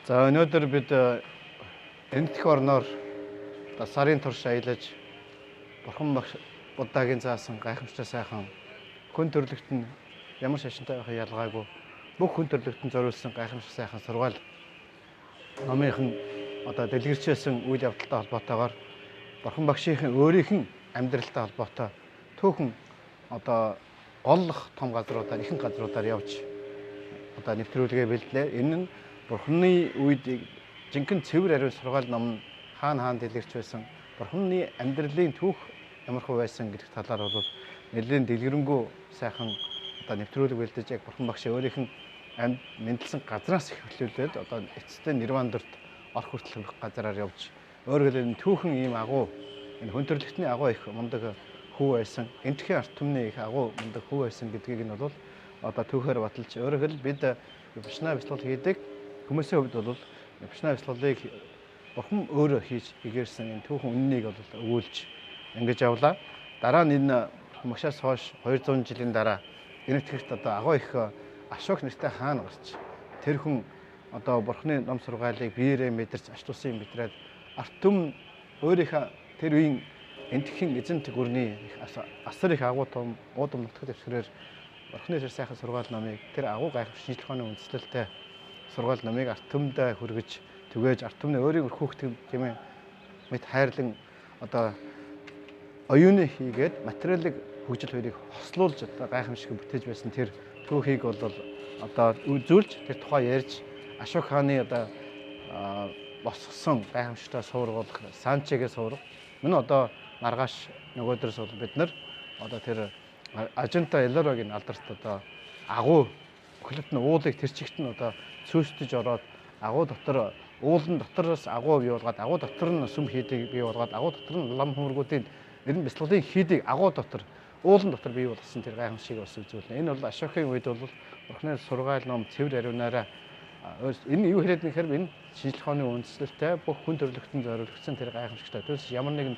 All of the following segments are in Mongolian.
За өнөөдөр бид эндх орноор сарын турш аялаж Бурхан багш Буддагийн заасан гайхамшигтай сайхан хүн төрлөخت нь ямар шашинтай байхыг ялгаагүй бүх хүн төрлөخت нь зориулсан гайхамшиг сайхан сургаал номынхан дэлгэрчээсэн үйл явдалтай холбоотойгоор Бурхан багшийн өөрийнх нь амьдралтай холбоотой түүхэн голлох том газруудаар ихэнх газруудаар явж нэвтрүүлгээ бэлдлээ. Энэ нь Бурханы үед жинхэнэ цэвэр ариун сургаал ном нь хаана дэлгэрч байсан, Бурханы амьдралын түүх ямархуу байсан гэдэг талаар бол нэлээд дэлгэрэнгүй сайхан нэвтрүүлэг бэлдэж яг Бурхан багш өөрийнх нь амьд мэндэлсэн газраас эхлүүлээд эцэстээ нирвандорт орох хүртэл газараар явж өөрөөр хэлбэл түүхэн ийм агуу энэ хүн төрлөختний агуу их мундаг хүү байсан, энтхийн арт түмний их агуу мундаг хүү байсан гэдгийг нь бол түүхээр баталж өөрөөр хэлбэл бид випашна бяцлал хийдэг хүмүүсийн хувьд бол випашна бяцлалыг Бурхан өөрөө хийж игээрсэн энэ түүхэн үннийг бол өгүүлж ингэж явлаа. Дараа нь энэ магшаас хойш 200 жилийн дараа энэ итгэгт агуу их Ашок нэртэй хаан гарч тэр хүн Бурханы ном сургаалыг биеэрээ мэдэрч ач тусын мэдрээд арт түмэн өөрийнхөө тэр үеийн энтхийн эзэнт гүрний асар их агуу том уудам нутгад дэвшгэрээр Бурханы тэр сайхан сургаал номыг тэр агуу гайхамшиг шинжлэх ухааны үндэслэлтэй сургаал номыг арт түмэндээ хүргэж түгээж арт түмний өөрийн хүүхдийн тийм ээ мэд хайрлан оюуны хийгээд материалыг хөгжил хоёрыг хослуулж гайхамшиг бүтээж байсан тэр түүхийг бол үзүүлж тэр тухай ярьж Ашок хааны босгосон гайхамшигтай суургуулах Санчегээ суурга мөн маргааш нөгөөдрөөс бол бид нар тэр Ажинта Элорогийн алдарт агуу өхлөлт нь уулыг тэр чигт нь цөөстөж ороод агуу дотор уулын дотроос агуу бий болгоод агуу дотор нь сүм хийдийг бий болгоод агуу дотор нь лам хөмөргүүдийн нэрэн бяцлагын хийдийг агуу дотор уулын дотор бий болгосон тэр гайхамшиг бас үзүүлнэ. Энэ бол Ашокийн үед бол Бурханы сургаал ном цэвэр ариунаараа энэ юу хэлээд нэхэр энэ шинжлэх ухааны үндэслэлтэй бүх хүн төрлөختөнд зориулагдсан тэр гайхамшигтай. Тэрс ямар нэгэн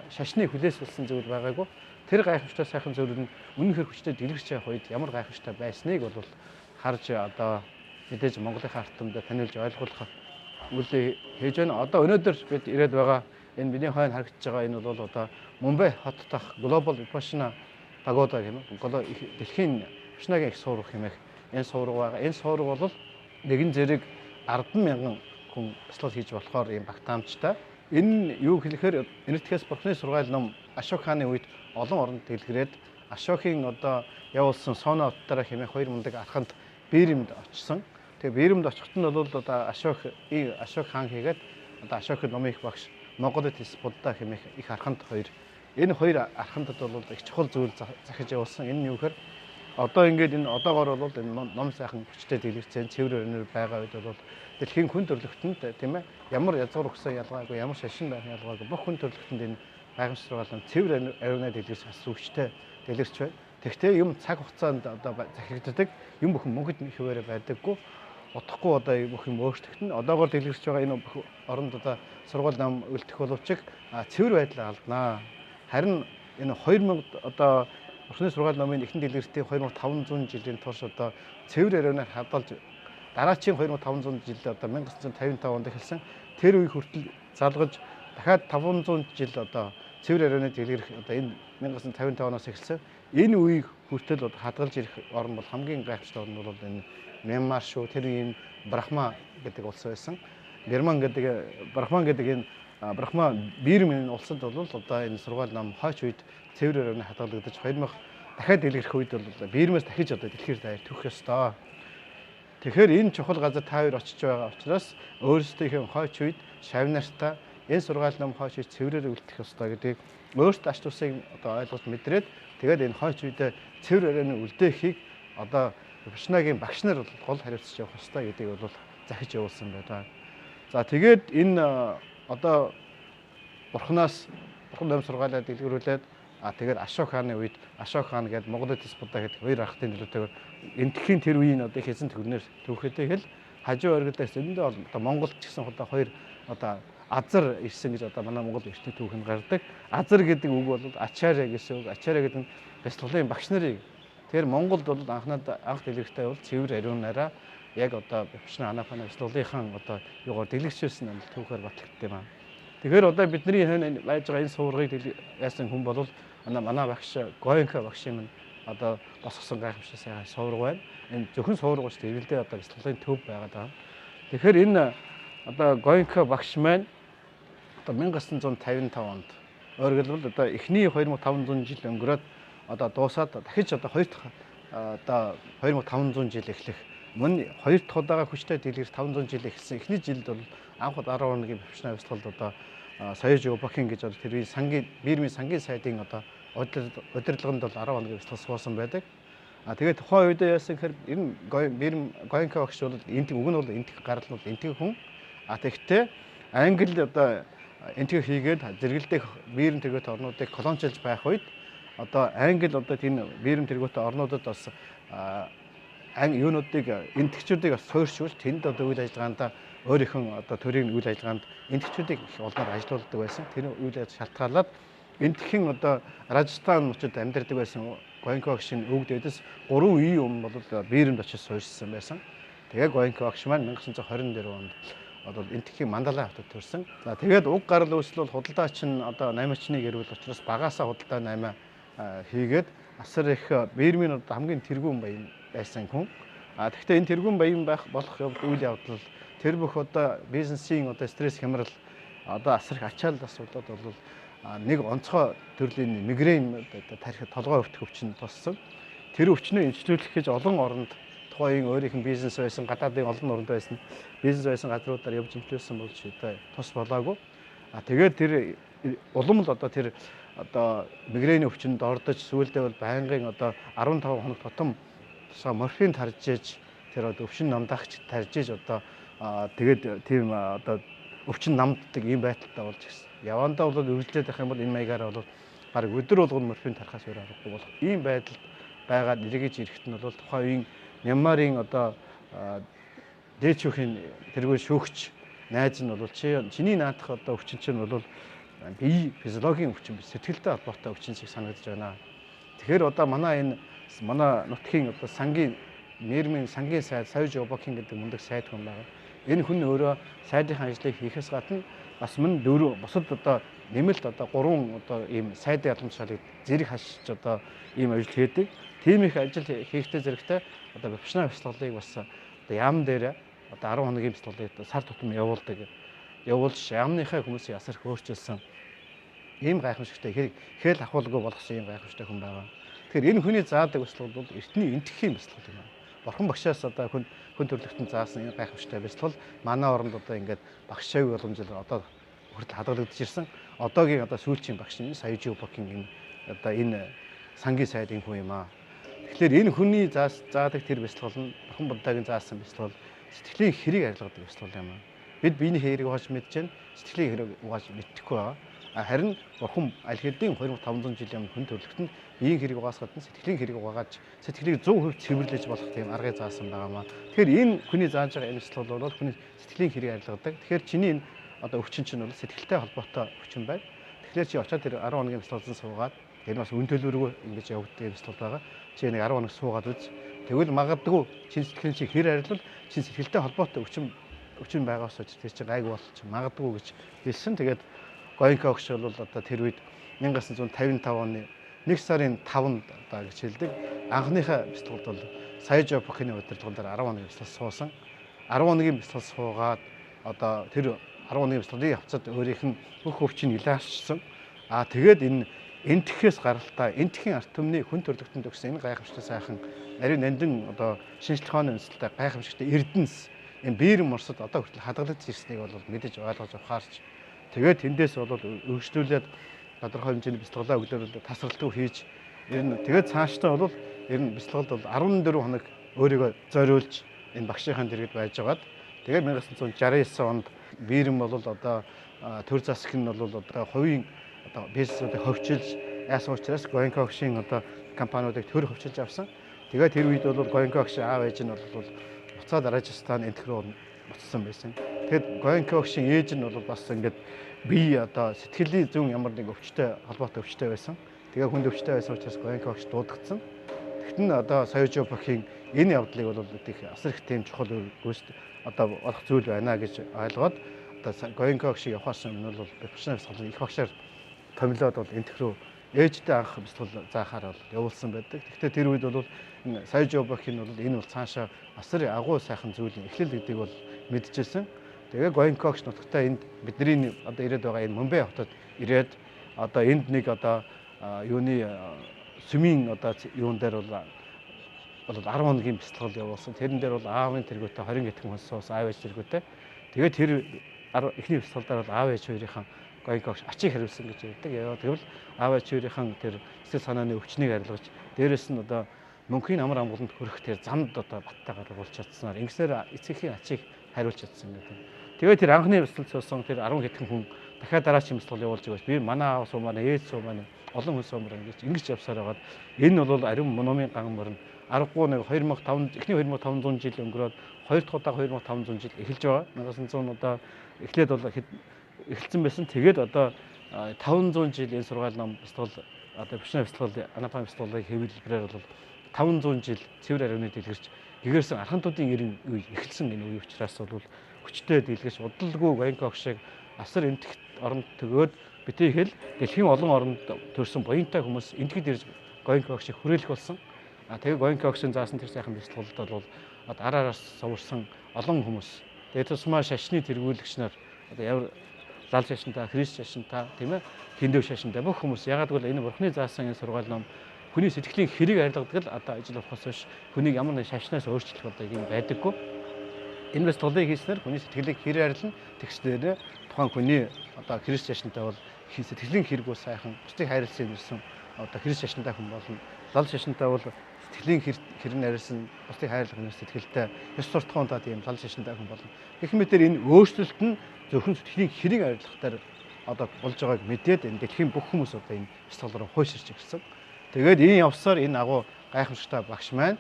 шашны хүлээс болсон зүйл байгаагүй. Тэр гайхамшигтай сайхан зүйл нь үнэнхээр хүчтэй дэлгэрч явах үед ямар гайхамшигтай байсныг бол харж мэдээж Монголын арт түмэд танилж ойлгуулах үйл хийж байна. Өнөөдөр бид ирээд байгаа энэ миний хойно харагдаж байгаа энэ бол Мумбай хот дах Global Vipassana Pagoda гэмээр дэлхийн випашнагийн их суурга хэмээх энэ суурга байгаа. Энэ суурга бол нэгэн зэрэг 10,000 хүн бяцлал хийж болохоор ийм багтаамжтай. Энэ юу гэхээр энэтхээс Бурханы сургаал ном Ашок хааны үед олон оронд дэлгэрээд Ашокийн явуулсан Сона утаараа хэмээх хоёр мундаг арханд Биримд очсон. Тэгээ Биримд очихт нь бол Ашок хаан хийгээд Ашокийн номын их багш Монголоос Будда хэмээх их арханд хоёр. Энэ хоёр архандад бол их чухал зүйл захиж явуулсан. Энэ нь юу гэхээр ингээд энэ одоогоор бол энэ ном сайхан хүчтэй дэлгэрсэн цэвэр өрнөр байгаа үед бол дэлхийн хүн төрлөختөнд тийм ээ ямар язгуур өгсөн ялгаагүй ямар шашин байх ялгаагүй бүх хүн төрлөختөнд энэ гайхамшиг сургаалan цэвэр ариунаа дэлгэрч бас хүчтэй дэлгэрч байна. Тэгвэл юм цаг хугацаанд захирагддаг юм бүхэн мөнгөд хിവэрэ байдаггүй удахгүй бүх юм өөрчлөгдөн одоогоор дэлгэрч байгаа энэ оронд сургаал ном үлдэх боловч цэвэр байдлаа алднаа. Харин энэ 2000 Бурханы сургаал номын ихэнх дэлгэртийн 2500 жилийн турш цэвэр ариунаар хадгалж дараачийн 2500 жил 1955 онд эхэлсэн тэр үе хүртэл залгаж дахиад 500 жил цэвэр ариунаар дэлгэрэх энэ 1955 оноос эхэлсэн энэ үеийг хүртэл хадгалж ирэх орн бол хамгийн гайхамшигтай орн бол энэ Мянмар шүү. Тэр үеийн Брахма гэдэг улс байсан. Бирман гэдэг энэ Брахма Бирмын улсад бол энэ сургаал ном хойч үед цэвэр ариунаар хадгалагдаж 2000 дахиад дэлгэрэх үед бол Бирмээс дахиж дэлгэр даяар түүх ёстой. Тэгэхээр энэ чухал газар та хоёр очиж байгаа учраас өөрсдийнхөө хойч үед шавнартаа энэ сургаал ном хойч үед цэврээр үлдэх ёстой гэдгийг өөрсдөө ач тусыг ойлгож мэдрээд тэгээд энэ хойч үед цэвэр ариуны үлдээхийг випашнагийн багш нар гол хариуцж явах ёстой гэдгийг бол захиж явуулсан байна. За тэгээд энэ Бурханаас Бурхан ном сургаалаа дэлгэрүүлээд тэгээд Ашок хааны үед Ашок хаан гэдэг Монголоос Будда гэдэг хоёр архтын нөлөөтэйгээр энтхийн тэр үеийн их эзэнт гүрнээр түүхэтэй хэл хажуу ойролдоос эндээ Монголд ч гэсэн хоёр азар ирсэн гэж манай Монгол эртний түүхэнд гардаг. Азар гэдэг үг бол ачаарэ гэсэн үг. Ачаарэ гэдэг нь бяцлаглалын багш нарыг Тэгэхээр Монголд бол анх дэлгэртэй бол цэвэр ариунаараа яг одоо бившин анафаны бяцлалынхан одоо юугаар дэлгэрчсэн нь түүхээр батлагдсан юм аа. Тэгэхээр одоо бидний байж байгаа энэ суургыг яасан хүн бол манай багш Гоенко багшийн минь одоо босгосон гайхамшиг сайхан суурга байна. Энэ зөвхөн суурга биш эргэлдээ одоо бяцлалын төв байгаад байгаа. Тэгэхээр энэ одоо Гоенко багш маань одоо 1955 онд өөрөөр хэлбэл одоо эхний 2500 жил өнгөрөөд одоо дуусаад дахиж одоо хоёр дахь одоо 2500 жил эхлэх мөн хоёр дахь удаага хүчтэй дэлгэр 500 жил эхэлсэн эхний жилд бол анх 11-ийн бившин бяцлалд одоо Соёж Обокин гэж бол тэрийн сангийн биермийн сангийн сайдын одоо удирдлаганд бол 11-ийн бяцлал суусан байдаг. Тэгээд тухайн үед яасан гэхээр энэ биерм Гоенко багш бол энтэг уг нь бол энтэг гарал нь бол энтэг хүн. Тэгэхдээ Англи одоо энтэг хийгээд зэрэгэлдэх биерм тэргүүт орнуудыг колоничилж байх үед одоо Англи одоо тийм биерм тэргүүт орнуудад бас юунуудыг энтэгчүүдийг бас суурьшуулж тэнд одоо үйл ажиллагаанд өөрийнхөө одоо төрийн үйл ажиллагаанд энтэгчүүдийг их олноор ажилуулдаг байсан. Тэр үйл ажиллагаа шалтгаалаад энтхэн одоо Рajasthan мужид амьдардаг байсан Гоенко багшийн өвөг дээдэс 3 үеийн өмнө бол биерэмд очиж суурьшсан байсан. Тэгээ Гоенко багш маань 1924 онд одоо энтхийн Мандалай хотод төрсэн. За тэгээд уг гарал үүсэл бол худалдаач нь одоо 8-чны гэр бүл учраас багаасаа худалдаа 8 хийгээд асар их биермийн одоо хамгийн тэргүүн баян байсан хүн. Тэгэхдээ энэ тэргүүн баян байх болох үйл явдал тэр бүх одоо бизнесийн одоо стресс хямрал одоо асар их ачаалал асуудал бол нэг онцгой төрлийн мигрен тархи толгой өвдөх өвчин туссан. Тэр өвчнөө эмчлүүлэх гэж олон оронд тухайн өөрийнх нь бизнес байсан гадаадын олон оронд байсан бизнес байсан газруудаар явж эмчлүүлсэн болж одоо тус болоогүй. Тэгээд тэр улам л одоо тэр одоо мигрэний өвчнөд ордож сүүлдээ бол байнгын одоо 15 хоног тутам тусгай морфин тарж ээж тэр одоо өвчин намдагч тарж ээж одоо тэгээд тийм одоо өвчин намддаг ийм байдалтай болж ирсэн. Явандаа бол үргэлжлээд байх юм бол энэ маягаараа бол баг өдөр болгон морфин тархаас өөр аргагүй болох ийм байдалд байгаад эргэж ирэхэд нь бол тухайн үеийн Мянмарын одоо дээчүүхийн тэргүй шүүгч найз нь бол чиний наадах одоо өвчин чинь бол бие физиологийн өвчин биш сэтгэлтэй холбоотой өвчин шиг санагдаж байна. Тэгэхээр одоо манай нутгийн одоо сангийн нэрмийн сангийн сайд Соёж Обокин гэдэг мундаг сайд хүн байгаа. Энэ хүн өөрөө сайдынхаа ажлыг хийхээс гадна бас мөн бусад одоо нэмэлт одоо 3 одоо ийм сайдын ялгамшаалыг зэрэг хашиж одоо ийм ажил хийдэг. Тийм их ажил хийхдээ зэрэгтэй одоо бившин бяцлаглыг бас одоо яам дээр одоо 10 хоногийн бяцлаглыг сар тутам явуулж яамныхаа хүмүүсийг асар их өөрчилсөн ийм гайхамшигтай хэрэг хэл ахуулгүй болгосон ийм гайхамшигтай хүн байгаа. Тэгэхээр энэ хүний заадаг бяцлал бол эртний энтхийн бяцлал юм байна. Бурхан багшаас одоо хүн төрлөختөнд заасан энэ гайхамшигтай бяцлал манай оронд одоо ингээд багшааг боломжлол одоо хүртэл хадгалагдаж ирсэн. Одоогийн одоо сүүлчийн багш нь Соёж Обокин одоо энэ сангийн сайдын хүн юм аа. Тэгэхээр энэ хүний заадаг тэр бяцлал нь бурхан буддагийн заасан бяцлал сэтгэлийн хэрэг арилгадаг бяцлал юм аа. Бид биений хэрэг угааж мэдж байна. Сэтгэлийн хэрэг угааж мэдхгүй байгаа. Харин бурхан аль хэдийн 2500 жилийн өмнө хүн төрлөختөнд биеийн хэрэг угаас гадна сэтгэлийн хэрэг угааж сэтгэлийг 100% цэвэрлэж болох тийм аргыг заасан байгаамаа. Тэгэхээр энэ хүний зааж байгаа энэ бяцлал бол хүний сэтгэлийн хэрэг арилгадаг. Тэгэхээр чиний энэ одоо өвчин чинь бол сэтгэлтэй холбоотой өвчин байна. Тэгэхээр чи очиад тэр 10 хоногийн бяцлалсан суугаад энэ бас үн төлбөргүй ингэж явагддаг бяцлал байгаа. Чи нэг 10 хоног суугаад үз. Тэгвэл магадгүй чин сэтгэлийн чи хэр арилвал чин сэтгэлтэй холбоотой өвчин байгаас тэр чи гайг болчих магадгүй гэж хэлсэн. Тэгээд Гоенко багш бол одоо тэр үед 1955 оны 1 сарын 5-нд одоо гэж хэлдэг. Анхныхаа бяцлагд бол Соёж Обокины удирдлагын дээр 10 хоногийн бяцлал суусан. 10 хоногийн бяцлал суугаад одоо тэр 10 хоногийн бяцлагын явцад өөрийнх нь бүх өвчин илаашсан. Тэгээд энэ энтхээс гаралтай энтхийн арт түмний хүн төрлөختөнд өгсөн энэ гайхамшигтай сайхан нарийн нандин одоо шинжлэх ухааны үндэслэлтэй гайхамшигтай эрдэнэс энэ биерэн морсод одоо хүртэл хадгалагдаж ирснийг бол мэдэж ойлгож ухаарч тэгээд тэндээс бол өргөжлүүлээд тодорхой хэмжээний бяцлаглаа өглөөрөл тасралтгүй хийж ер нь тэгээд цаашдаа бол ер нь бяцлаглд бол 14 хоног өөрийгөө зориулж энэ багшийнхаа дэргэд байж байгаад тэгээд 1969 онд биерэн бол одоо төр засаг нь бол одоо хувийн одоо бизнесүүдийг хөвчилж яасан учраас Гоенко багшийн одоо компаниудыг төр хөвчилж авсан. Тэгээд тэр үед бол Гоенко багшийн аав ээж нь бол буцаад Рajasthan энтх рүү буцсан байсан. Тэгэд Гоенко багшийн ээж нь бол бас ингээд бие одоо сэтгэлийн зүүн ямар нэг холбоотой өвчтэй байсан. Тэгээ хүнд өвчтэй байсан учраас Гоенко багш дуудагдсан. Тэгэхдээ одоо Соёжопокийн энэ явдлыг бол их асар их тийм чухал одоо болох зүйл байна гэж ойлгоод одоо Гоенког шиг явахсан нь бол профессионал бясалгал их багшаар томилоод бол энтэх рүү ээжтэй анх бясалгал заахаар бол явуулсан байдаг. Гэхдээ тэр үед бол энэ Соёжопокийн бол энэ бол цаашаа асар агуу сайхан зүйлийн эхлэл гэдгийг бол мэдчихсэн. Тэгээ Гоенкогч нутагтаа энд бидний одоо ирээд байгаа энэ Мумбай хотод ирээд одоо энд нэг одоо юуны сүмийн одоо юун дээр бол 10 хоногийн бясалгал явуулсан. Тэрэн дээр бол аавын тэргүүтээ 20 гэтгэн хүн суус аав ээж тэргүүтээ. Тэгээд тэр эхний бясалгалаар бол аав ээж хоёрынхан Гоенкогч ачийг хариулсан гэж ярьдаг. Яа тэгвэл аав ээж хоёрынхан тэр сэтгэл санааны өвчнийг арилгаж дээрэс нь одоо мөнхийн амар амгаланд хүрэх тэр замд одоо баттай гаргуулж чадсанаар ингэснээр эцгийн ачийг хариулж чадсан гэдэг. Тэгээд тэр анхны бясалгалд суусан тэр 10 гэтгэн хүн дахиад дараагийн бясалгал явуулж байгаас би манай аав суу манай ээж суу манай олон хүн суумар ингэж явсаар байгаад энэ бол ариун номын ган мөрн аргагүй нэг 2005 эхний 2500 жил өнгөрөөд хоёр дахь удаа 2500 жил эхэлж байгаа. 1900 одоо эхлээд бол эхэлсэн байсан. Тэгээд одоо 500 жил энэ сургаал ном бясалгал одоо бишнэ бясалгал анапан бясалгалыг хэвлэлбэрээр бол 500 жил цэвэр ариуны дэлгэрч гэгэрсэн архантуудын эрен үе эхэлсэн энэ үе учраас бол хүчтэй дэлгэрч удалгүй Гоенког шиг асар энтэгт оронд төгөөд битгий хэл дэлхийн олон оронд төрсэн буянтай хүмүүс энтгэд ирж Гоенког шиг хүрээлэх болсон. Тэгээ Гоенкогшин заасан тэр сайхан бясалгалд бол араараас суварсан олон хүмүүс. Тэгээ тусмаа шашны тэргүүлэгч нар одоо ямар лал шашинтай, христ шашинтай тийм ээ тэндүү шашинтай бүх хүмүүс ягаад гэвэл энэ бурхны заасан энэ сургаал ном хүний сэтгэлийн хэрэг арилгадаг л одоо ажил болохоос биш хүнийг ямар нэг шашнаас өөрчлөх одоо юм байдаггүй. Энэ бясалгалыг хийснээр хүний сэтгэлийг хэрэг арилна тэгснээр тухайн хүний одоо христ шашинтай бол сэтгэлийн хэрэг бол сайхан бусдыг хайрлсан ирсэн одоо христ шашинтай хүн болно. Лал шашинтай бол сэтгэлийн хэрэг арилсан бусдыг хайрлах нэг сэтгэлтэй ёс суртахуунтай тийм лал шашинтай хүн болно. Гэх мэтэр энэ өөрчлөлт нь зөвхөн сэтгэлийн хэрэг арилгахтаар одоо болж байгааг мэдээд энэ дэлхийн бүх хүмүүс одоо энэ бясалгал руу хойширч ирсэн. Тэгээд энэ явсаар энэ агуу гайхамшигтай багш маань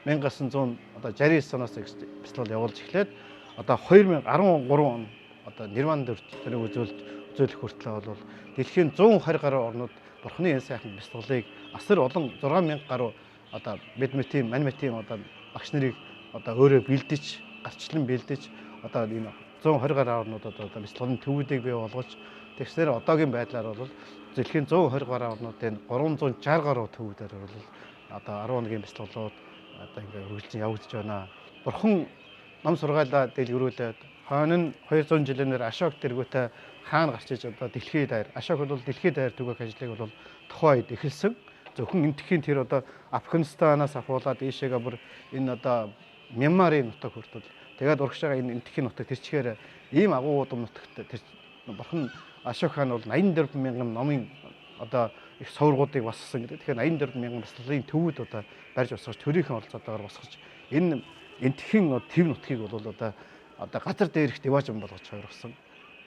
1900 одоо 69 оноос бясалгал явуулж эхлээд одоо 2013 он одоо Нирванд төрөний үзүүлэх хүртэл бол дэлхийн 120 гаруй орнууд бурхны энэ сайхан бясалгалыг асар олон 6000 гаруй одоо манимэтийн одоо багш нарыг одоо өөрөө бэлдэж гарчлан бэлдэж одоо энэ 120 гаруй орнуудад одоо бясалгалын төвүүдийг бий болгож тэгснээр одоогийн байдлаар бол дэлхийн 120 гаруй орнуудын 360 гаруй төвүүдээр бол одоо 11-ийн бясалгалууд одоо ингээ үргэлжлэн явагдаж байна. Бурхан ном сургаалаа дэлгэрүүлээд хойно нь 200 жилээр Ашок тэргүүтээ хаана гарч иж одоо дэлхийд даяар Ашок бол дэлхийд даяар түгээх ажлыг бол тухайн үед эхэлсэн. Зөвхөн энтхийн тэр одоо Афганистанаас ахуулаад ийшээгээ бүр энэ одоо Мьянмарын нутаг хүртэл тэгээд урагш байгаа энэ энтхийн нутаг тэрчгээр ийм агуу удам нутагт тэр бурхан Ашок хаан бол 84 мянган номын одоо их сувргуудыг бассан гэдэг. Тэгэхээр 84 мянган бясалгалын төвүүд одоо барьж босгож төрийнхэн оролцоотойгоор босгож энэ энтхийн төв нутгийг бол одоо газар дээрх диважн болгож хувирсан.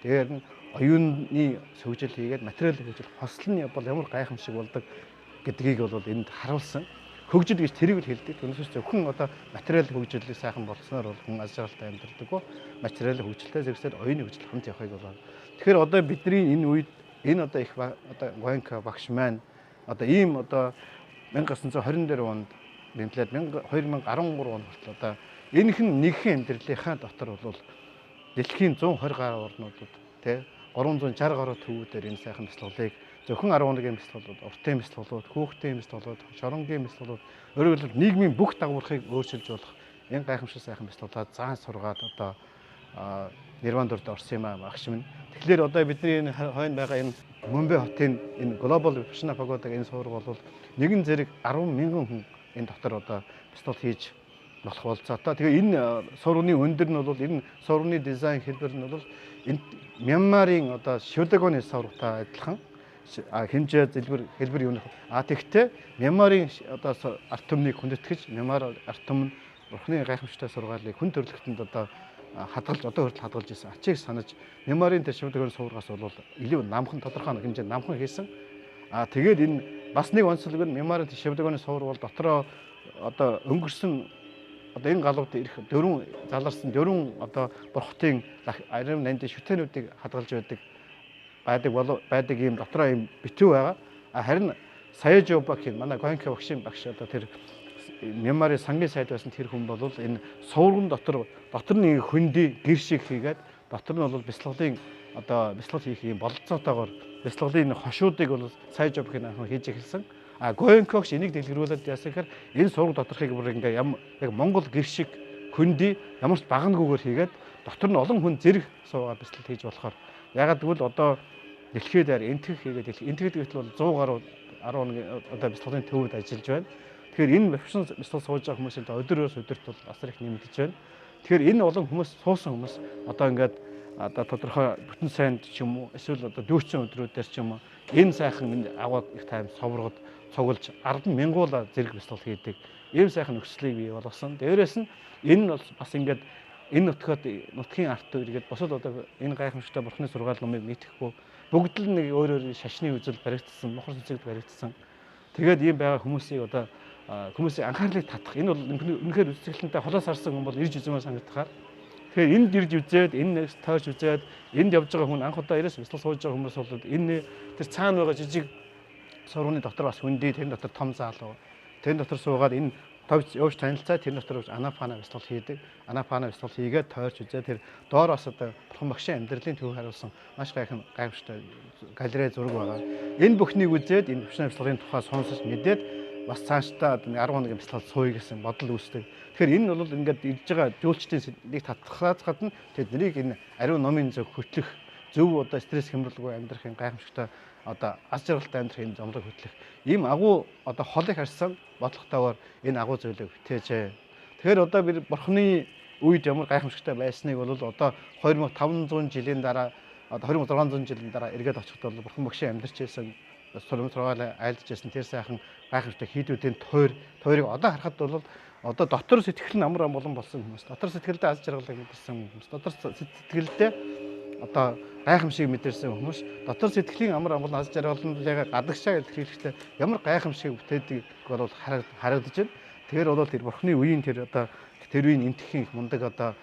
Тэгээд нь оюуны сувжил хийгээд материал хөгжил хослол нь бол ямар гайхамшиг болдог гэдгийг бол энд харуулсан. Хөгжил гэж тэрийг л хэлдэг. Түүнээс зөвхөн одоо материал хөгжлийг сайхан болсноор бол хүн аз жаргалтай амьдардаг. Материал хөгжилтэй зэрэгсээр оюуны хөгжил хамт явахыг бол. Тэгэхээр одоо бидний энэ үед энэ одоо их одоо Гоенког багш маань одоо ийм одоо 1924 онд бэмтлээд 2013 он хүртэл одоо энэхэн нэгэн амьдралынхаа дотор бол дэлхийн 120 гаруй орнуудад тий 360 гаруй төвүүдээр энэ сайхан бясалгалыг зөвхөн 11-ийн бясалгалууд, уртын бясалгалууд, хүүхдийн бясалгалууд, шоронгийн бясалгалууд өөрөөр хэлбэл нийгмийн бүх дагавархыг өөрчилж болох энэ гайхамшиг сайхан бясалгалаа заан сургаад одоо Нирванд орсон юм аа багш минь. Тэгэхээр одоо бидний энэ хойно байгаа энэ Мумбай хотын энэ Global Vipassana Pagoda-гийн энэ сургууль бол нэгэн зэрэг 10 мянган хүн энэ дотор одоо бясалгал хийж болох болцоотой. Тэгээ энэ сургуулийн өндөр нь бол энэ сургуулийн дизайн хэлбэр нь бол энэ Мьянмарын одоо Шүдэгоны сургуультай адилхан хэмжээ хэлбэр юм. Тэгтээ Мьянмарын одоо арт түмнийг хүндэтгэж Мьянмар арт түмэн бурхны гайхамшигтай сургаалыг хүн төрөлхтөнд одоо хадгалж одоо хүртэл хадгалж ирсэн. Ачийг санаж Мьянмарын тэр Шүдэгоны сургаас бол илүү намхан тодорхой хэмжээнд намхан хийсэн. Тэгээд энэ бас нэг онцлог нь Мьянмарын Шүдэгоны сургууль дотроо одоо өнгөрсөн одоо энэ галууд ирэх дөрвөн заларсан дөрвөн одоо бурхтын ариун нандин шүтэнүүдийг хадгалж байдаг ийм дотроо ийм битүү байгаа. Харин Саяжобакийн манай Гонки багшийн багш одоо тэр Мянмарын сангийн сайд байсан тэр хүн бол энэ суврган дотор нэг хөндөй гэр шиг хийгээд дотор нь бол бяцлаглалын одоо бяцлал хийх юм бололцоотойгоор бяцлаглалын хошуудыг бол Саяжобакийн анхан хийж эхэлсэн. А Гонкогч энийг дэлгэрүүлээд яасан гэхээр энэ сураг доторхыг бүр ингээ яг Монгол гэр шиг хөндөй ямар ч багангүйгээр хийгээд дотор нь олон хүн зэрэг суугаад бяцлал хийж болохоор ягаад гэвэл одоо дэлхийд энтгэх хийгээд энтгэдэг гэтэл бол 100 гаруй 11 одоо бяцлаглалын төвөд ажиллаж байна. Тэгэхээр энэ бяцлал бяцлал сууж байгаа хүмүүсийн өдрөөс өдөрт бол асар их нэмэгдэж байна. Тэгэхээр энэ олон хүмүүс суусан хүмүүс одоо ингээд одоо тодорхой бүтэн сайнд ч юм уу эсвэл одоо дүүрсэн өдрүүдээр ч юм уу энэ сайхан энэ аваад их тайм соврогод цуглаж 10,000 зэрэг бяцлал хийдэг. Ийм сайхан нөхцөлийг бий болгосон. Дээрээс нь энэ нь бас ингээд энэ нутгийн арт үргээд босод одоо энэ гайхамшигтай бурхны сургаал номыг мэдхгүй бүгд л нэг өөр шашны үзэл баригдсан, мохор цэцэгд баригдсан. Тэгээд ийм байгаа хүмүүсийг одоо хүмүүсийн анхаарлыг татах энэ бол үнэхээр үзэсгэлэнтэй холоос харсан хүн бол ирж үзмээр санагдахаар. Тэгэхээр энд ирж үзээд энэ тойрч үзээд энд явж байгаа хүн анх удаа ирээс бяцлал сууж байгаа хүмүүс бол энэ тэр цаана байгаа жижиг сургууны дотор бас хөндөй тэр дотор том залуу. Тэр дотор суугаад энэ товч явж танилцаа тэр дотор анафана бяцлал хийдэг. Анафана бяцлал хийгээд тойрч үзээ тэр доороос одоо бурхан багшийн амьдралын төв харуулсан маш гайхамшигтай галерей зураг байгаа. Энэ бүхнийг үзээд энэ бяцлалын бяцлагын тухай сонсож мэдээд бас цаашдаа 10 хоногийн бяцлал сууя гэсэн бодол үүсдэг. Тэгэхээр энэ бол ингээд ирж байгаа жуулчдын нэг татхаас гадна тэднийг энэ ариун номын зөв хөтлөх зөв одоо стресс хямралгүй амьдрахын гайхамшигтай одоо аз жаргалтай амьдрахын зомлог хөтлөх ийм агуу одоо холыг харсан бодлоготойгоор энэ агуу зүйлийг бүтээжээ. Тэгэхээр одоо бид бурхны үед ямар гайхамшигтай байсныг бол одоо 2500 жилийн дараа одоо 2600 жилийн дараа эргээд очиход бол бурхан багшийн амьдарч байсан сургууль айлдж байсан тэр сайхан гайхамшигтай хийдүүдийн тойрыг одоо харахад бол одоо дотор сэтгэл нь амар амгалан болсон хүмүүс, дотор сэтгэлдээ аз жаргалыг мэдэрсэн хүмүүс, дотор сэтгэлдээ одоо гайхамшиг мэдэрсэн хүмүүс, дотор сэтгэлийн амар амгалан аз жаргалыг гадагшаа илэрхийлэхдээ ямар гайхамшиг бүтээдэг бол харагдаж байна. Тэгэхээр бол тэр бурхны үеийн тэр одоо тэр үеийн энтхийн мундаг одоо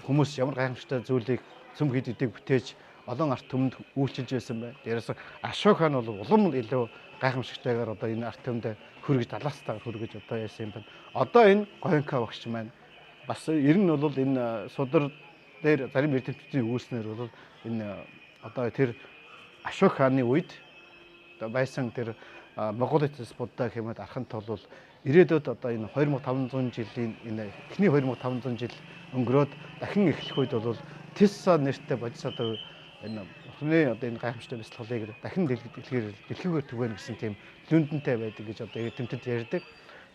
хүмүүс ямар гайхамшигтай зүйлийг цөм хийдэг бүтээж олон арт түмэнд үйлчилж байсан бай. Дээрээс Ашок хаан бол улам илүү гайхамшигтайгаар одоо энэ арт түмэнд хүргэж далаастайгаар хүргэж одоо яасан юм байна. Одоо энэ Гонка багш маань бас ер нь бол энэ судар дээр зарим эрдэмтдийн үүснээр бол энэ одоо тэр Ашок хааны үед одоо байсан тэр Монголоос Будда хэмээн архант бол ирээдүйд одоо энэ 2500 жилийн энэ эхний 2500 жил өнгөрөөд дахин эхлэх үед бол Тисса нэртэй бодисодоо энэ бурхны одоо энэ гайхамшигтай бяцлаглалыг дахин дэлхийгээр түгэнэ гэсэн тийм лүндэнтэй байдаг гэж одоо эрдэмтэд ярьдаг.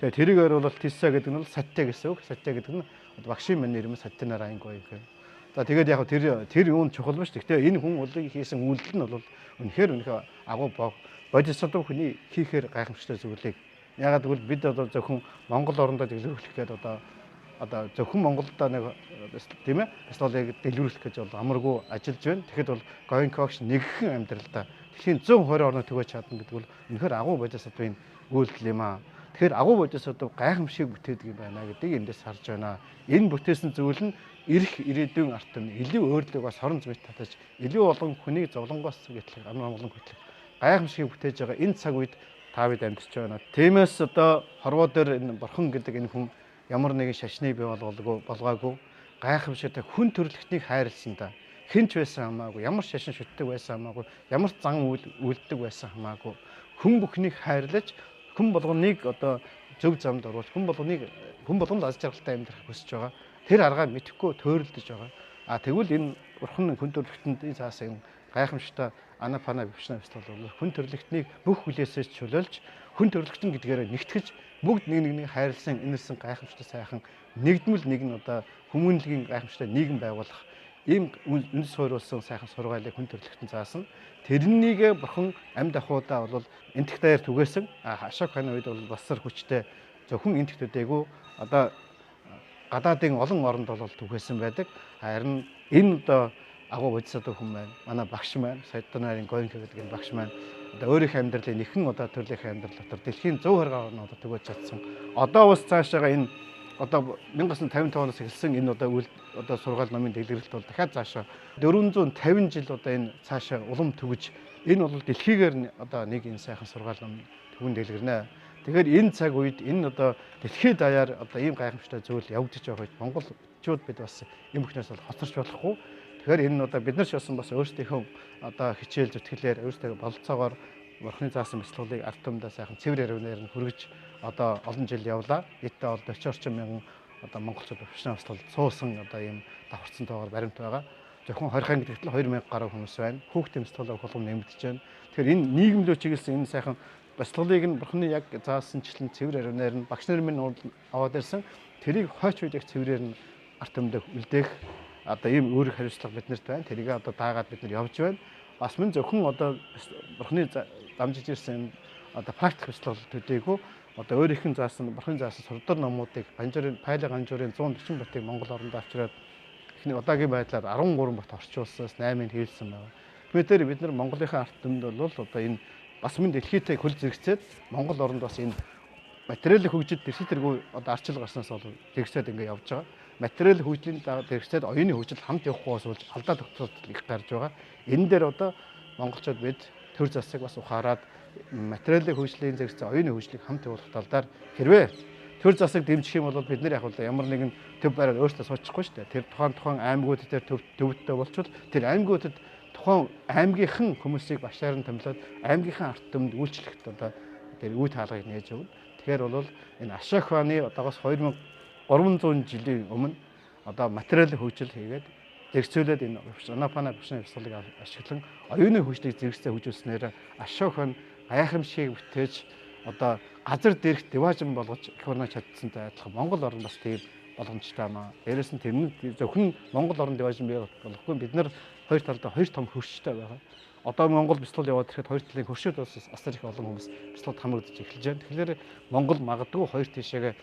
Тэгээ тэрийгээр бол Тисса гэдэг нь бол сатте гэсэн үг. Сатте гэдэг нь багшийн мань нэрмэ сатте нараа ангой гэх. За тэгээд яг тэр юунд чухал ба ш. Гэхдээ энэ хүн улыг хийсэн үйлдэл нь бол үнэхээр агуу бодисодоо хүний хийхээр гайхамшигтай зүйлийг ягаад гэвэл бид одоо зөвхөн Монгол орондоо дэлгэрүүлэх гээд одоо зөвхөн Монголдоо нэг тийм ээ бяцлаглалыг дэлгэрүүлэх гэж бол амаргүй ажиллаж байна. Тэгэхэд бол Гонкогч нэгхэн амьдралдаа дэлхийн 120 орнод түгэж чадна гэдэг бол үнэхээр агуу бодисодын үйлдэл юм аа. Тэгэхээр агуу бодисодоо гайхамшиг бүтээдэг юм байна гэдгийг эндээс харж байна. Энэ бүтээсэн зүйл нь ирэх ирээдүйн арт түмэн илүү өөрлөгөө сорон зүйт татаж илүү олон хүнийг зовлонгоос гэтлэх амгалан хөтлөх гайхамшиг бүтээж байгаа энэ цаг үед та бид амьдарч байна. Тиймээс одоо хорвоо дээр энэ бурхан гэдэг энэ хүн ямар нэгэн шашныг бий болгоогүй гайхамшигтай хүн төрлөختнийг хайрлсан да. Хинч байсан хамаагүй, ямар шашин шүтдэг байсан хамаагүй, ямар зан үйлддэг байсан хамаагүй хүн бүхнийг хайрлаж хүн болгоныг одоо зөв замд оруулж хүн болгонд аз жаргалтай амьдрах хүсэж байгаа. Тэр аргаа мэдхгүй төөрөлдөж байгаа. А тэгвэл энэ бурхан хүн төрлөختөнд заасан гайхамшигтай анафана бившна бяцлал бол хүн төрлөختнийг бүх хүлээсээс чөлөөлж хүн төрлөختөн гэдгээр нэгтгэж бүгд нэг хайрлсан инэрсэн гайхамшигтай сайхан нэгдмэл нэг нь одоо хүмүүнлэгийн гайхамшигтай нийгэм байгуулах ийм үндэс суурилсан сайхан сургаалыг хүн төрлөختөн заасан. Тэрнийгээ бурхан амьд ахуйдаа бол энтх даяар түгээсэн. Ашок хааны үед бол басар хүчтэй зөвхөн энтх төдийгүй одоо гадаадын олон оронд бол түгээсэн байдаг. Харин энэ одоо агуу бодисодоо хүн байна. Манай багш маань Саядарнарын Гонка гэдэг энэ багш маань одоо өөрийнхөө амьдралын нэхэн одоо төрлийн амьдрал дотор дэлхийн 120 орнод түгэж чадсан. Одоо бас цаашаага энэ одоо 1955 оноос эхэлсэн энэ одоо сургаал номын дэлгэрэлт бол дахиад цаашаа 450 жил одоо энэ цаашаа улам түгэж Энэ бол дэлхийгээр одоо нэг энэ сайхан сургаал ном түүн дэлгэрнэ. Тэгэхээр энэ цаг үед энэ одоо дэлхийд даяар одоо ийм гайхамшигтай зүйл явагдаж байгаа үед монголчууд бид бас юм бүхнээс бол хоцорч болохгүй. Тэгэхээр энэ одоо бид нар ч бас өөрсдийнхөө одоо хичээл зүтгэлээр өөрсдөө бололцоогоор Бурхны заасан бяцлаглыг ард түмдээ сайхан цэвэр ярвнаар нь хүргэж одоо олон жил явлаа. Нийтдээ бол 40 орчим мянган одоо монголчууд профессионал бяцлал суусан одоо ийм давхарцантайгаар баримт байгаа. Зөвхөн 20 гэдэгт л 2000 гаруй хүмүүс байна. Хүүхдийн бяцлаглал хулгам нэмэгдэж байна. Тэгэхээр энэ нийгэмлөө чиглэсэн энэ сайхан бяцлаглыг нь Бурхны яг заасанчлан цэвэр ярвнаар нь багш нар минь аваад ирсэн. Тэрийг хойч үед яг цэврээр нь ард түмдээ үлдээх одоо ийм үүрэг хариуцлага биднэрт байна. Тэрийг одоо даагаад бид нар явж байна. Бас мөн зөвхөн одоо Бурхны дамжиж ирсэн одоо практик бяцлал төдийгүй одоо өөрийнх нь заасан Бурхны заасан сурдар номуудыг Ганжуурын Пайлы Ганжуурын 140 батыг Монгол оронд авчираад эхний удаагийн байдлаар 13 бат орчуулсанаас 8-ыг хийлсэн байна. Тэгэхээр бид нар Монголынхаа ард түмэнд бол одоо энэ бас мөн дэлхийтэй хөл зэрэгцээд Монгол оронд бас энэ материалын хөгжил дэлхий тэргүй одоо арчил гарснаас бол зэрэгцээд ингэ явж байгаа. Материал хөгжлийн зэрэгцээд оюуны хөгжил хамт явахгүй бол алдаа тогтолцол их гарч байгаа. Энэ дээр одоо монголчууд бид төр засаг бас ухаарад материалын хөгжлийн зэрэгцээ оюуны хөгжлийг хамт явуулах талаар хэрвээ төр засаг дэмжих юм бол бид нар яг ямар нэгэн төв байраар өөрсдөө суучихгүй шүү дээ. Тэр тухайн аймагуд дээр төвдтэй болчвол тэр аймагуудад тухайн аймгийнхан хүмүүсийг башаар нь томилоод аймгийнхаа ард түмэнд үйлчлэхэд одоо тэр үе таалгыг нээж өгнө. Тэгэхээр бол энэ Ашок хааны одоогоос 2300 жилийн өмнө одоо материалын хөгжил хийгээд зэрэгцүүлээд энэ Анапана бушны бяцлаглыг ашиглан оюуны хөгжлийг зэрэгцээ хөгжүүлснээр Ашок хаан гайхамшиг бүтээж одоо газар дээрх диважин болгож их орноо чадсантай адилхан Монгол орн бас тийм боломжтой маа. Дээрээс нь тэр зөвхөн Монгол орн диважин бий болохгүй бид нар хоёр талдаа хоёр том хөрштэй байгаа. Одоо Монгол бяцлал яваад ирэхэд хоёр талын хөршүүд бас асар их олон хүмүүс бяцлагт хамрагдаж эхэлж байна. Тэгэхээр Монгол магадгүй хоёр тишээгээ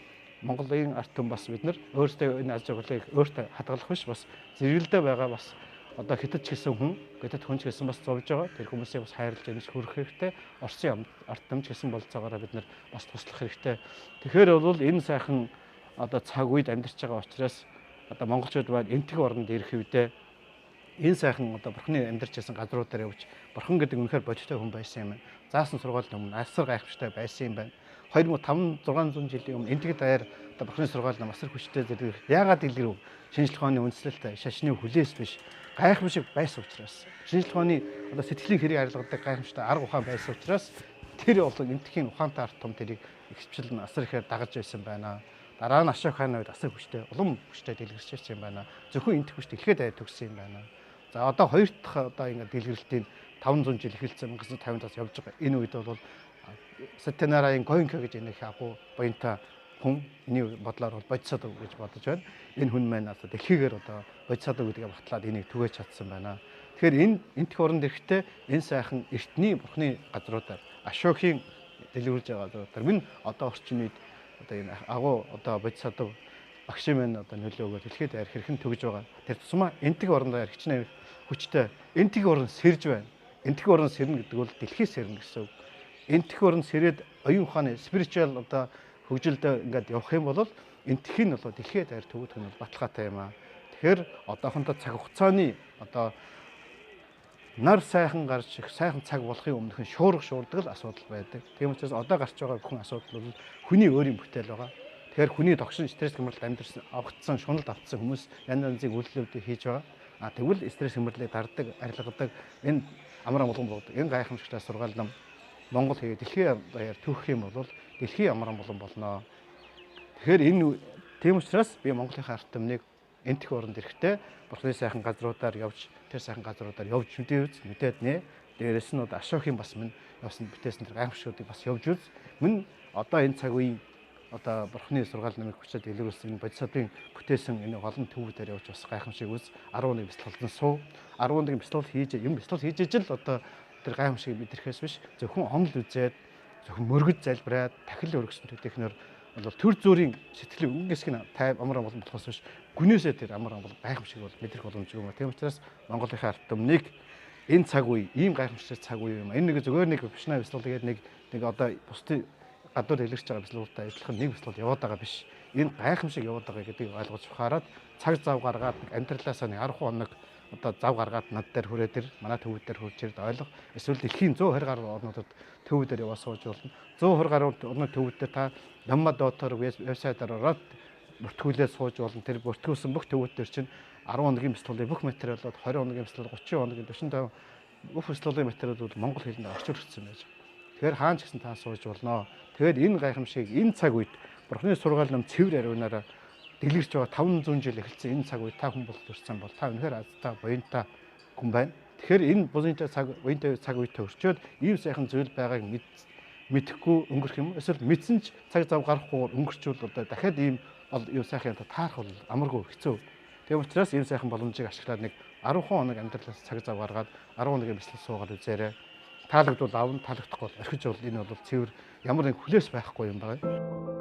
Монголын ард түмэн бас бид нар өөрсдөө энэ аж аргалыг өөртөө хадгалах биш бас зэрэгэлдээ байгаа бас одоо хятад ч гэсэн хүн хятад хүн ч гэсэн бас зовж байгаа. Тэр хүмүүсийг бас хайрлаж амж хөрөх хэрэгтэй. Оросын ард түмэн ч гэсэн болцоогоороо бид нар бас туслах хэрэгтэй. Тэгэхээр бол энэ сайхан одоо цаг үед амьдарч байгаа учраас одоо монголчууд байна энтэг орнд ирэх үедээ энэ сайхан одоо Бурхны амьдарч байсан газруудаар явж Бурхан гэдэг үнэхээр бодиттой хүн байсан юм байна. Заасан сургаалын өмнө асар гайхамшигтай байсан юм байна. 2500-600 жилийн өмнө энтэг даяар одоо Бурхны сургаал нам асар хүчтэй зэрэг яагаад дэлгэрв? Шинжлэх ухааны үндэслэлтэй шашны хүлээс биш гайхамшиг байсан учраас шинжлэх ухааны одоо сэтгэлийн хэрэг арилгадаг гайхамшигтай арга ухаан байсан учраас тэр болон энтхийн ухаантай ард том тэрийг ихвчлэн асар ихээр дагаж байсан байна. Дараа нь Ашок хааны үед асар хүчтэй улам хүчтэй дэлгэрч ирсэн юм байна. Зөвхөн энтэх хүч дэлхийд даяар төгссөн юм байна. За одоо хоёр дахь одоо ингэ дэлгэрэлтийн 500 жил эхэлсэн 1950-аас явж байгаа. Энэ үед бол Сатянарагийн Гоинка гэж энэ их агуу буянтай хүн энэ бодлоор бол бодисодог гэж бодож байна. Энэ хүн маань одоо дэлхийгээр одоо бодисодог гэдгээ батлаад энийг түгээж чадсан байна. Тэгэхээр энэ энтэх оронд ирэхдээ энэ сайхан эртний Бурхны газруудаар Ашокийн дэлгэрүүлж байгаа газруудаар минь одоо орчин үед одоо энэ агуу одоо бодисодог багш маань одоо нөлөө өгөө дэлхийд даяар хэрхэн төгж байгаа. Тэр тусмаа энтэг орон даяар хичнээн хүчтэй энтэг орон сэрж байна. Энтэг орон сэрнэ гэдэг бол дэлхий сэрнэ гэсэн үг. Энтэх орон сэрээд оюун ухааны спиричуал одоо хөгжилдөө ингээд явах юм бол энтэх нь бол дэлхийд даяар төгөх нь бол баталгаатай юм аа. Тэгэхээр одоохондоо цаг хугацааны одоо нар сайхан гарч их сайхан цаг болохын өмнөхөн шуурдаг л асуудал байдаг. Тийм учраас одоо гарч байгаа бүхэн асуудал бол хүний өөрийн бүтээл байгаа. Тэгэхээр хүний тогшин стресс гэмрэлд амьдсан авагдсан шуналд автсан хүмүүс янз янзын үйлдэлүүд хийж байгаа. Тэгвэл стресс гэмрэлийг дарддаг, арилгадаг энэ амар амгалан болдог. Энэ гайхамшигтай сургаал нам Монгол хийгээд дэлхийн даяар түүх юм бол дэлхийн амар амгалан болно. Тэгэхээр энэ тийм учраас би Монголынхаа ард түмнийг энтэх оронд ирэхдээ Бурхны сайхан газруудаар явж тэр сайхан газруудаар явж мэдээд нэ. Дээрээс нь Ашокийн бас минь явсан бүтээсэн тэр гайхамшигуудыг бас явж үз. Мөн одоо энэ цаг үеийн одоо Бурхны сургаал намыг хүчтэй дэлгэрүүлсэн энэ бодисодын бүтээсэн энэ олон төвүүдээр явж бас гайхамшиг үз. 11 бяцлалдан суу. 11 бяцлал хийж ижил одоо тэр гайхамшиг мэдрэхээс биш зөвхөн онл үзээд зөвхөн мөргөж залбираад тахил өргөсөн төдийхнөр бол төр зүрийн сэтгэлийн өнгөсг нь амар амгалан болохоос биш гүнээсээ тэр амар амгалан гайхамшиг бол мэдрэх боломжгүй юм. Тийм учраас Монголынхаа ард түмнийг энэ цаг үе ийм гайхамшигтай цаг үе юм. Энэ нэг зөвхөн нэг бишнаа бяцлал тэгээд нэг одоо бусдын гадуур илэрч байгаа бяцлагуудтай ажиллах нэг бяцлал яваад байгаа биш. Энэ гайхамшиг яваад байгаа гэдгийг ойлгож ухаарад цаг зав гаргаад амьдралаасаа нэг 10 хоног одоо зав гаргаад над дээр хүрээ дээр манай төвүүд дээр хурж ирд ойлгох. Эсвэл дэлхийн 120 гаруй орнуудад төвүүд дээр яваа сууж болно. 120 гаруй орны төвүүд дээр та Наммадотор вебсайтаар ороод бүртгүүлээд сууж болно. Тэр бүртгүүлсэн бүх төвүүд дээр чинь 10 хоногийн бяцлалын бүх материалууд 20 хоногийн бяцлал 30 хоногийн 45 бүх бяцлалын материалууд Монгол хэлээр орчуулагдсан байж. Тэгэхээр хаан ч гэсэн та сууж болно. Тэгэхээр энэ гайхамшиг энэ цаг үед Бурхны сургаал нам цэвэр ариунаараа дэлгэрч байгаа 500 жил эхэлсэн энэ цаг үед та хүн бол төрсэн бол та үнэхээр азтай буянтай хүн байна. Тэгэхээр энэ буянтай цаг үедээ өрчөөд ийм сайхан зүйл байгааг мэдэхгүй өнгөрөх юм уу? Эсвэл мэдсэн ч цаг зав гарахгүй өнгөрчүүл одоо дахиад ийм юу сайхан таарах бол амаргүй хэцүү. Тийм учраас ийм сайхан боломжийг ашиглаад нэг 10 хоног амьдралаас цаг зав гаргаад 10 хоногийн бяцлал суугаад үзээрэй. Таалагдвал аавн, таалагдахгүй бол орхиж бол энэ бол цэвэр ямар нэг хүлээс байхгүй юм байна.